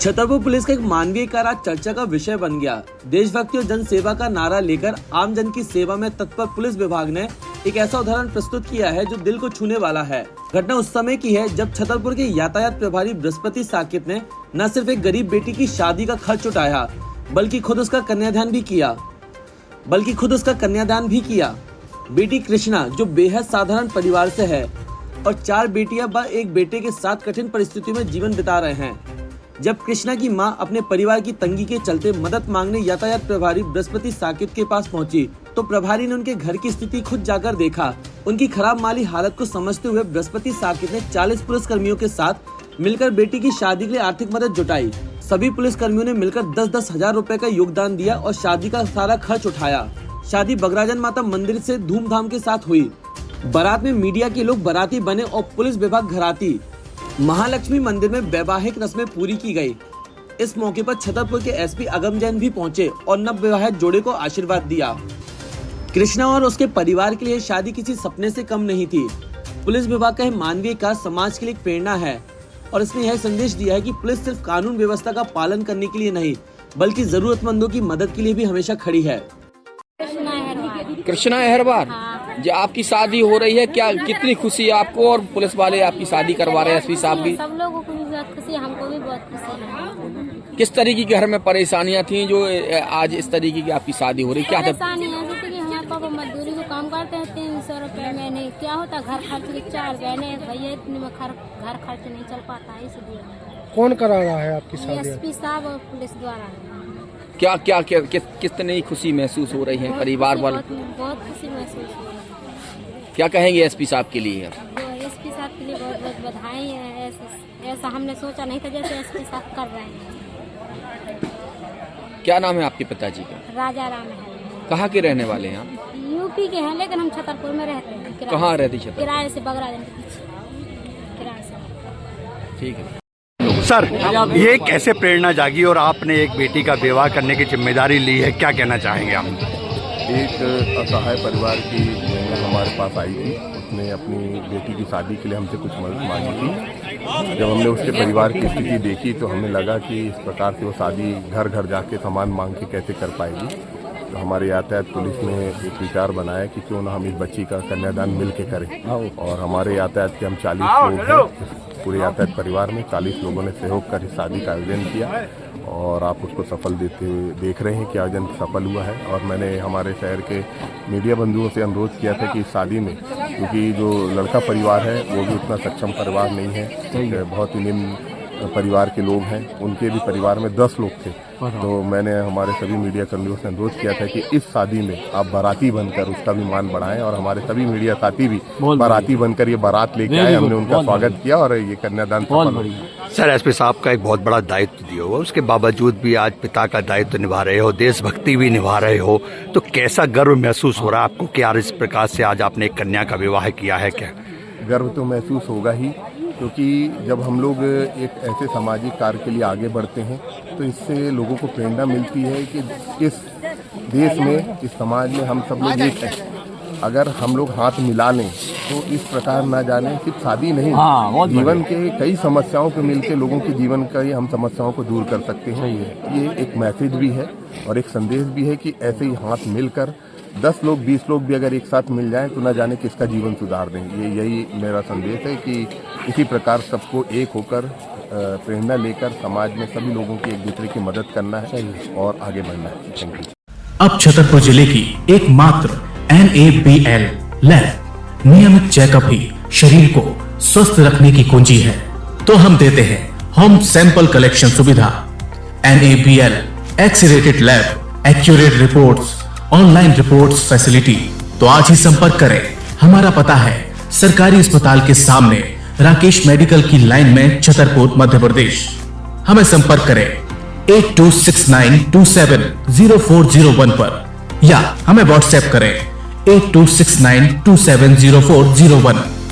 Chhatarpur police का एक मानवीय कार्य आज चर्चा का विषय बन गया। देशभक्ति और जन सेवा का नारा लेकर आम जन की सेवा में तत्पर पुलिस विभाग ने एक ऐसा उदाहरण प्रस्तुत किया है जो दिल को छूने वाला है। घटना उस समय की है जब छतरपुर के यातायात प्रभारी बृहस्पति साकेत ने न सिर्फ एक गरीब बेटी की शादी का खर्च उठाया बल्कि खुद उसका कन्यादान भी किया। बेटी कृष्णा जो बेहद साधारण परिवार से है और 4 बेटियां व एक बेटे के साथ कठिन परिस्थितियों में जीवन बिता रहे हैं। जब कृष्णा की मां अपने परिवार की तंगी के चलते मदद मांगने यातायात प्रभारी बृहस्पति साकेत के पास पहुंची तो प्रभारी ने उनके घर की स्थिति खुद जाकर देखा। उनकी खराब माली हालत को समझते हुए बृहस्पति साकेत ने 40 पुलिस कर्मियों के साथ मिलकर बेटी की शादी के लिए आर्थिक मदद जुटाई। सभी पुलिस कर्मियों ने मिलकर 10-10 हजार रुपए का योगदान दिया और शादी का सारा खर्च उठाया। शादी बगराजन माता मंदिर से धूमधाम के साथ हुई। बारात में मीडिया के लोग बाराती बने और पुलिस विभाग घराती। महालक्ष्मी मंदिर में वैवाहिक रस्में पूरी की गई। इस मौके पर छतरपुर के एसपी अगम जैन भी पहुंचे और नवविवाहित जोड़े को आशीर्वाद दिया। कृष्णा और उसके परिवार के लिए शादी किसी सपने से कम नहीं थी। पुलिस विभाग का यह मानवीय कार्य समाज के लिए एक प्रेरणा है और इसने यह संदेश दिया है कि पुलिस सिर्फ कानून व्यवस्था का पालन करने के लिए नहीं बल्कि जरूरतमंदों की मदद के लिए भी हमेशा खड़ी है। कृष्णा अहरवार, जो आपकी शादी हो रही है, क्या कितनी खुशी है आपको और पुलिस वाले आपकी शादी करवा रहे हैं? एसपी साहब भी, सब लोगों को भी बहुत खुशी है, हमको भी बहुत खुशी है। किस तरीके की घर में परेशानियां थी जो आज इस तरीके की आपकी शादी हो रही? क्या परेशानी है जैसे कि हमारे पापा मजदूरी को काम करते हैं, 300 रुपए महीने, क्या होता घर खर्च की 4 बहने भैया, इतने में घर खर्च नहीं चल पाता है, इसलिए। कौन करा रहा है आपकी शादी? एसपी साहब और पुलिस द्वारा। क्या कितनी खुशी महसूस हो रही है परिवार वाले? बहुत खुशी महसूस हो रही है। क्या कहेंगे एसपी साहब के लिए? एसपी साहब के लिए बहुत बहुत बधाई है। ऐसा हमने सोचा नहीं था जैसे एसपी साहब कर रहे हैं। क्या नाम है आपके पिताजी का? राजा राम है। कहाँ के रहने वाले हैं आप? यूपी के हैं लेकिन हम छतरपुर में रहते हैं। कहाँ रहती छतरपुर? किराए से बगराजन के पीछे किराए से। ठीक है सर, ये कैसे प्रेरणा जागी और आपने एक बेटी का विवाह करने की जिम्मेदारी ली है, क्या कहना चाहेंगे आप? एक असहाय परिवार की हमारे पास आई थी, उसने अपनी बेटी की शादी के लिए हमसे कुछ मदद मांगी थी। जब हमने उसके परिवार की स्थिति देखी तो हमें लगा कि इस प्रकार से वो शादी घर घर जाके सामान मांग के कैसे कर पाएगी। तो हमारे यातायात पुलिस ने एक विचार बनाया कि क्यों ना हम इस बच्ची का कन्यादान मिल के करें। और हमारे यातायात के हम 40 लोग हैं, पूरे यातायात परिवार में 40 लोगों ने सहयोग कर इस शादी का आयोजन किया और आप उसको सफल देख रहे हैं कि आयोजन सफल हुआ है। और मैंने हमारे शहर के मीडिया बंधुओं से अनुरोध किया था कि इस शादी में, क्योंकि जो लड़का परिवार है वो भी उतना सक्षम परिवार नहीं है, बहुत ही निम्न परिवार के लोग हैं, उनके भी परिवार में 10 लोग थे। तो मैंने हमारे सभी मीडिया कर्मियों से अनुरोध किया था कि इस शादी में आप बाराती बनकर उसका भी मान बढ़ाएं और हमारे सभी मीडिया साथी भी बाराती बनकर ये बारात लेके आए। हमने उनका स्वागत किया और ये कन्यादान सफल हुआ। सर, एसपी साहब का एक बहुत बड़ा दायित्व दिया हुआ, उसके बावजूद भी आज पिता का दायित्व निभा रहे हो, देशभक्ति भी निभा रहे हो, तो कैसा गर्व महसूस हो रहा है आपको कि यार इस प्रकार से आज आपने एक कन्या का विवाह किया है? क्या गर्व तो महसूस होगा ही, क्योंकि जब हम लोग एक ऐसे सामाजिक कार्य के लिए आगे बढ़ते हैं तो इससे लोगों को प्रेरणा मिलती है कि इस देश में, इस समाज में हम सब लोग एक हैं। अगर हम लोग हाथ मिला लें तो इस प्रकार ना जाने, सिर्फ शादी नहीं, जीवन के कई समस्याओं को मिलकर लोगों के जीवन का हम समस्याओं को दूर कर सकते हैं। ये एक मैसेज भी है और एक संदेश भी है कि ऐसे ही हाथ मिलकर 10 लोग 20 लोग भी अगर एक साथ मिल जाएं तो न जाने किसका जीवन सुधार दें। यही मेरा संदेश है कि इसी प्रकार सबको एक होकर प्रेरणा लेकर समाज में सभी लोगों की एक दूसरे की मदद करना है और आगे बढ़ना है। Thank you. अब छतरपुर जिले की एकमात्र NABL लैब नियमित चेकअप ही शरीर को स्वस्थ रखने की कुंजी है, तो हम देते हैं होम सैंपल कलेक्शन सुविधा। NABL accredited lab, accurate reports, online reports facility. तो आज ही संपर्क करें। हमारा पता है सरकारी अस्पताल के सामने, राकेश मेडिकल की लाइन में, छतरपुर, मध्य प्रदेश। हमें संपर्क करें 8269270401 पर या हमें व्हाट्सएप करें 8269270401।